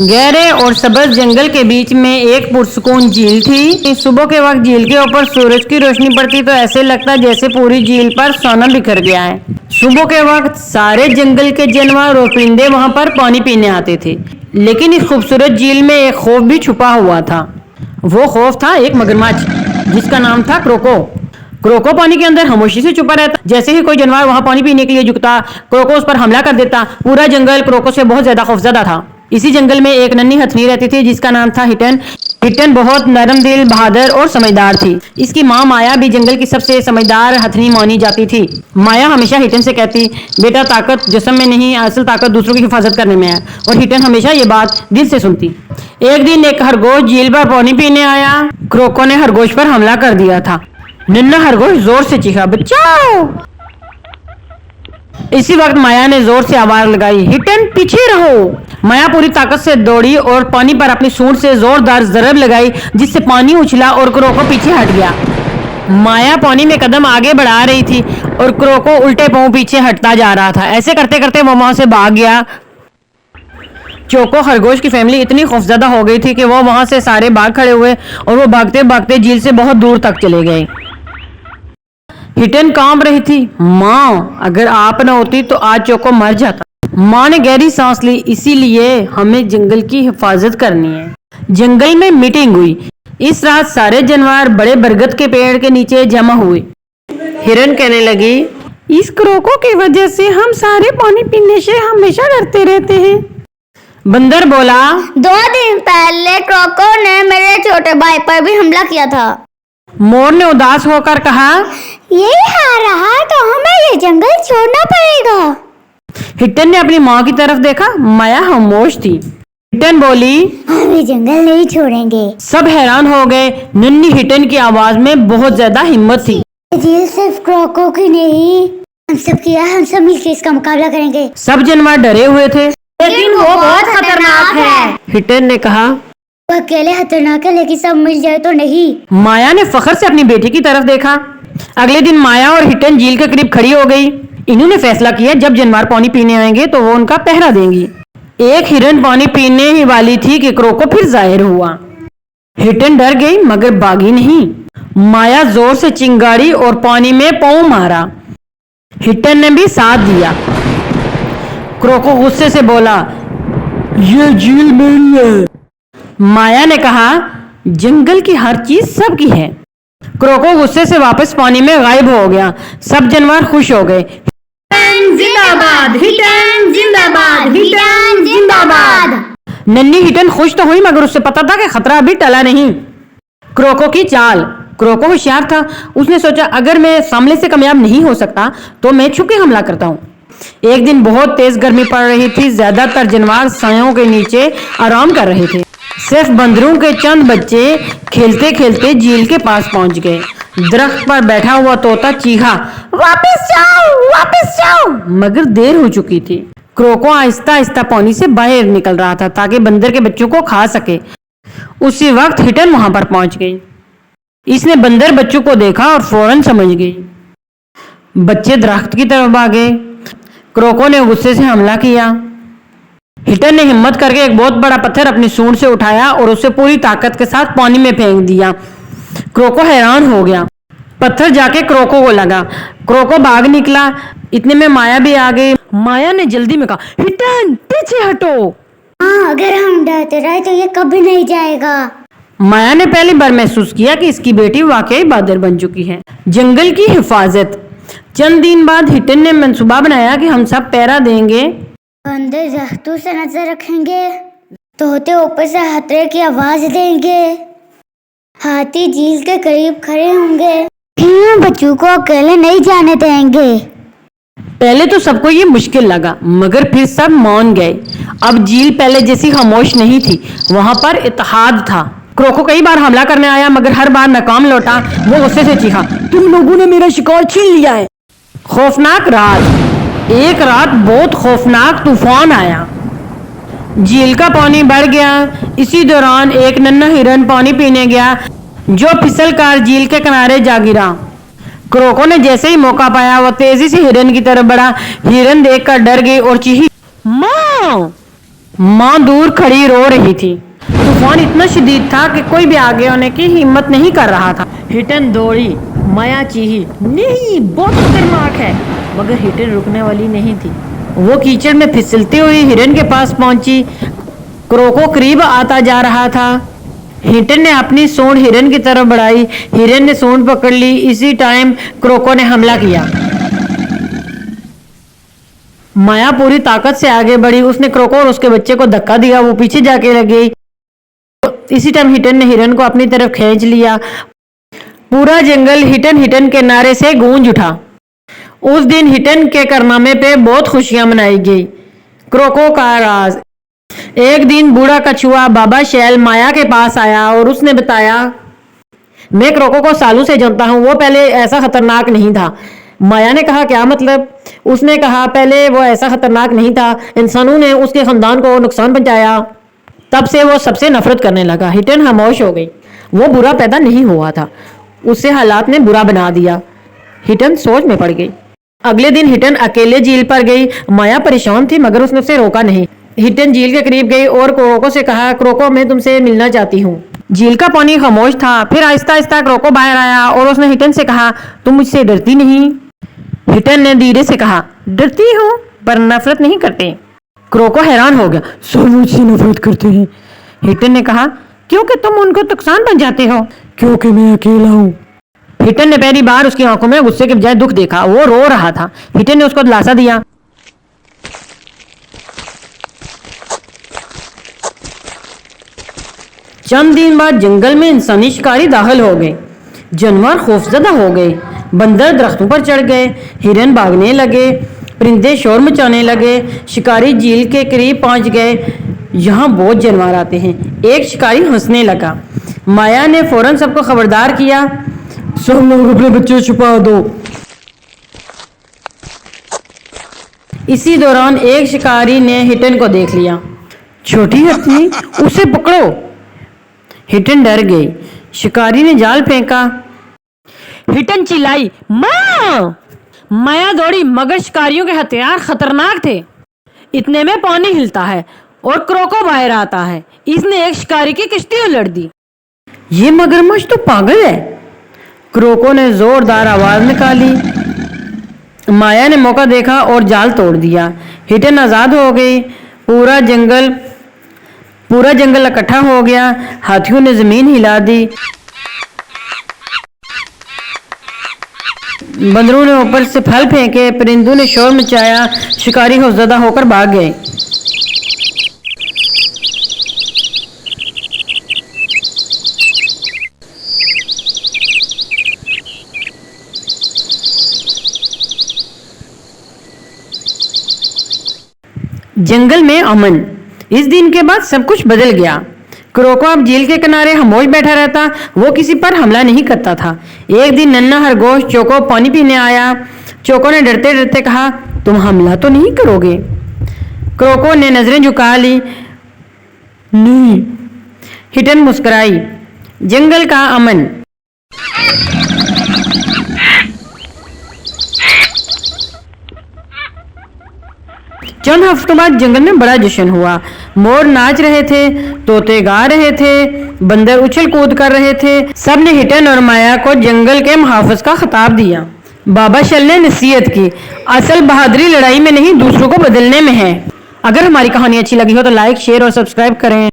गहरे और सब्ज जंगल के बीच में एक पुरसुकून झील थी। सुबह के वक्त झील के ऊपर सूरज की रोशनी पड़ती तो ऐसे लगता जैसे पूरी झील पर सोना बिखर गया है। सुबह के वक्त सारे जंगल के जानवर और परिंदे वहां पर पानी पीने आते थे, लेकिन इस खूबसूरत झील में एक खौफ भी छुपा हुआ था। वो खौफ था एक मगरमच्छ जिसका नाम था क्रोको। क्रोको पानी के अंदर खामोशी से छुपा रहता। जैसे ही कोई जानवर वहां पानी पीने के लिए झुकता, क्रोको उस पर हमला कर देता। पूरा जंगल क्रोको से बहुत ज्यादा खौफजदा था। इसी जंगल में एक नन्ही हथनी रहती थी जिसका नाम था हिटन। हिटन बहुत नरम दिल, बहादुर और समझदार थी। इसकी माँ माया भी जंगल की सबसे समझदार हथनी मानी जाती थी। माया हमेशा हिटन से कहती, बेटा ताकत जिस्म में नहीं, असल ताकत दूसरों की हिफाजत करने में है। और हिटन हमेशा ये बात दिल से सुनती। एक दिन एक खरगोश झील पर पानी पीने आया। क्रोको ने खरगोश पर हमला कर दिया था। नन्हा खरगोश जोर से चीखा, बचाओ। इसी वक्त माया ने जोर से आवाज लगाई, हिटन पीछे रहो। माया पूरी ताकत से दौड़ी और पानी पर अपनी सूंड से जोरदार जरब लगाई, जिससे पानी उछला और क्रोको पीछे हट गया। माया पानी में कदम आगे बढ़ा रही थी और क्रोको उल्टे पांव पीछे हटता जा रहा था। ऐसे करते करते वो वहां से भाग गया। चोको खरगोश की फैमिली इतनी खौफजदा हो गई थी कि वो वहां से सारे भाग खड़े हुए और वो भागते भागते झील से बहुत दूर तक चले गए। हिटन कांप रही थी, माँ अगर आप न होती तो आज चोको मर जाता। माँ ने गहरी सांस ली, इसीलिए हमें जंगल की हिफाजत करनी है। जंगल में मीटिंग हुई। इस रात सारे जानवर बड़े बरगद के पेड़ के नीचे जमा हुए। हिरन कहने लगी, इस क्रोको की वजह से हम सारे पानी पीने से हमेशा डरते रहते हैं। बंदर बोला, 2 दिन पहले क्रोको ने मेरे छोटे भाई पर भी हमला किया था। मोर ने उदास होकर कहा, ये हार रहा तो हमें ये जंगल छोड़ना पड़ेगा। हिटन ने अपनी माँ की तरफ देखा। माया खामोश थी। हिटन बोली, हम ये जंगल नहीं छोड़ेंगे। सब हैरान हो गए। नन्ही हिटन की आवाज में बहुत ज्यादा हिम्मत थी। ये सिर्फ क्रोको की नहीं, हम सब की है, हम सब मिलकर इसका मुकाबला करेंगे। सब जानवर डरे हुए थे। लेकिन वो बहुत खतरनाक है। हिटन ने कहा, वो अकेले खतरनाक है, लेकिन सब मिल जाए तो नहीं। माया ने फखर से अपनी बेटी की तरफ देखा। अगले दिन माया और हिटन झील के करीब खड़ी हो गई। इन्होंने फैसला किया जब जानवर पानी पीने आएंगे तो वो उनका पहरा देंगी। एक हिरन पानी पीने ही वाली थी कि क्रोको फिर जाहिर हुआ। हिटन डर गई मगर भागी नहीं। माया जोर से चिंगारी और पानी में पांव मारा। हिटन ने भी साथ दिया। क्रोको गुस्से से बोला, ये झील मेरी है। माया ने कहा, जंगल की हर चीज सबकी है। क्रोको गुस्से से वापस पानी में गायब हो गया। सब जानवर खुश हो गए। हिटन जिंदाबाद, हिटन जिंदाबाद, हिटन जिंदाबाद। नन्ही हिटन खुश तो हुई मगर उसे पता था कि खतरा अभी टला नहीं। क्रोको की चाल। क्रोको होशियार था। उसने सोचा अगर मैं सामने से कामयाब नहीं हो सकता तो मैं छुपके हमला करता हूँ। एक दिन बहुत तेज गर्मी पड़ रही थी। ज्यादातर जानवर सायों के नीचे आराम कर रहे थे। सिर्फ बंदरों के चंद बच्चे खेलते खेलते झील के पास पहुंच गए। दरख्त पर बैठा हुआ तोता चीखा, वापस जाओ, वापस जाओ, मगर देर हो चुकी थी। क्रोको आहिस्ता आहिस्ता पानी से बाहर निकल रहा था ताकि बंदर के बच्चों को खा सके। उसी वक्त हिटन वहां पर पहुंच गई। इसने बंदर बच्चों को देखा और फौरन समझ गई। बच्चे दरख्त की तरफ भागे। क्रोको ने गुस्से से हमला किया। हिटन ने हिम्मत करके एक बहुत बड़ा पत्थर अपनी सूंड से उठाया और उसे पूरी ताकत के साथ पानी में फेंक दिया। क्रोको हैरान हो गया। पत्थर जाके क्रोको को लगा। क्रोको भाग निकला। इतने में माया भी आ गई। माया ने जल्दी में कहा, हिटन पीछे हटो। हाँ, अगर हम डरते रहे तो ये कभी नहीं जाएगा। माया ने पहली बार महसूस किया कि इसकी बेटी वाकई बहादुर बन चुकी है। जंगल की हिफाजत। चंद दिन बाद हिटन ने मंसूबा बनाया कि हम सब पहरा देंगे। बंदर दरख्तों से नजर रखेंगे, तोते ऊपर से खतरे की आवाज देंगे, हाथी झील के करीब खड़े होंगे। फिर बच्चों को अकेले नहीं जाने देंगे। पहले तो सबको ये मुश्किल लगा मगर फिर सब मान गए। अब झील पहले जैसी खामोश नहीं थी, वहां पर इत्तेहाद था। क्रोको कई बार हमला करने आया मगर हर बार नाकाम लौटा। वो गुस्से से चीखा, तुम लोगों ने मेरा शिकार छीन लिया है। खौफनाक रात। एक रात बहुत खौफनाक तूफान आया। झील का पानी बढ़ गया। इसी दौरान एक नन्हा हिरन पानी पीने गया जो फिसल कर झील के किनारे जा गिरा। क्रोको ने जैसे ही मौका पाया वो तेजी से हिरन की तरफ बढ़ा। हिरन देखकर डर गई और चीखी, माँ। माँ दूर खड़ी रो रही थी। तूफान इतना शदीद था कि कोई भी आगे होने की हिम्मत नहीं कर रहा था। हिटन दौड़ी, माया चीही, नहीं बहुत खतरनाक है, मगर हिटन रुकने वाली नहीं थी। वो कीचड़ में फिसलती हुई हिरन के पास पहुंची। क्रोको करीब आता जा रहा था। हिटन ने अपनी सूंड हिरन की तरफ बढ़ाई। हिरन ने सूंड पकड़ ली। इसी टाइम क्रोको ने हमला किया। माया पूरी ताकत से आगे बढ़ी। उसने क्रोको और उसके बच्चे को धक्का दिया। वो पीछे जाके लग गई। इसी टाइम हिटन ने हिरन को अपनी तरफ खींच लिया। पूरा जंगल हिटन हिटन के नारे से गूंज उठा। उस दिन हिटन के कारनामे पे बहुत खुशियां मनाई गई। क्रोको का राज। एक दिन बूढ़ा कछुआ बाबा शैल माया के पास आया और उसने बताया, मैं क्रोको को सालों से जानता हूँ, वो पहले ऐसा खतरनाक नहीं था। माया ने कहा, क्या मतलब? उसने कहा, पहले वो ऐसा खतरनाक नहीं था, इंसानों ने उसके खानदान को नुकसान पहुंचाया, तब से वो सबसे नफरत करने लगा। हिटन खामोश हो गई। वो बुरा पैदा नहीं हुआ था, उससे हालात ने बुरा बना दिया। हिटन सोच में पड़ गई। अगले दिन हिटन अकेले झील पर गई। माया परेशान थी मगर उसने उसे रोका नहीं। हिटन झील के करीब गई और क्रोको से कहा, क्रोको मैं तुमसे मिलना चाहती हूँ। झील का पानी खामोश था। फिर आहिस्ता आहिस्ता क्रोको बाहर आया और उसने हिटन से कहा, तुम मुझसे डरती नहीं? हिटन ने धीरे से कहा, डरती हूँ पर नफरत नहीं करते। क्रोको हैरान हो गया, सब मुझसे नफरत करते हैं। हिटन ने कहा, क्योंकि तुम उनको नुकसान पहुंचाते हो। क्योंकि मैं अकेला हूँ। हिटन ने पहली बार उसकी आंखों में गुस्से के बजाय दुख देखा। वो रो रहा था। हिटन ने उसको दिलासा दिया। चंद दिन बाद जंगल में इंसानी शिकारी दाखिल हो गए। जानवर खौफजदा हो गए। बंदर दरख्तों पर चढ़ गए। हिरन भागने लगे। परिंदे शोर मचाने लगे। शिकारी झील के करीब पहुंच गए। यहाँ बहुत जानवर आते हैं। एक शिकारी हंसने लगा। माया ने फौरन सबको खबरदार किया, सब लोग अपने बच्चे छुपा दो। इसी दौरान एक शिकारी ने हिटन को देख लिया। छोटी हथनी, उसे पकड़ो। हिटन डर गई। शिकारी ने जाल फेंका। हिटन चिल्लाई, माँ! माया दौड़ी मगर शिकारियों के हथियार खतरनाक थे। इतने में पानी हिलता है और क्रोको बाहर आता है। इसने एक शिकारी की किश्ती उलट दी। ये मगरमच्छ तो पागल है। क्रोको ने जोरदार आवाज निकाली। माया ने मौका देखा और जाल तोड़ दिया। हिटन आजाद हो गई। पूरा जंगल इकट्ठा हो गया। हाथियों ने जमीन हिला दी। बंदरों ने ऊपर से फल फेंके। परिंदों ने शोर मचाया। शिकारी खौफजदा होकर भाग गए। जंगल में अमन। इस दिन के बाद सब कुछ बदल गया। क्रोको अब झील के किनारे खामोश बैठा रहता। वो किसी पर हमला नहीं करता था। एक दिन नन्हा खरगोश चोको पानी पीने आया। चोको ने डरते डरते कहा, तुम हमला तो नहीं करोगे? क्रोको ने नजरें झुका ली। नहीं। हिटन मुस्कुराई। जंगल का अमन। चंद हफ्तों बाद जंगल में बड़ा जश्न हुआ। मोर नाच रहे थे, तोते गा रहे थे, बंदर उछल कूद कर रहे थे। सब ने हिटन और माया को जंगल के मुहाफिज का खिताब दिया। बाबा शैल ने नसीहत की, असल बहादुरी लड़ाई में नहीं दूसरों को बदलने में है। अगर हमारी कहानी अच्छी लगी हो तो लाइक, शेयर और सब्सक्राइब करें।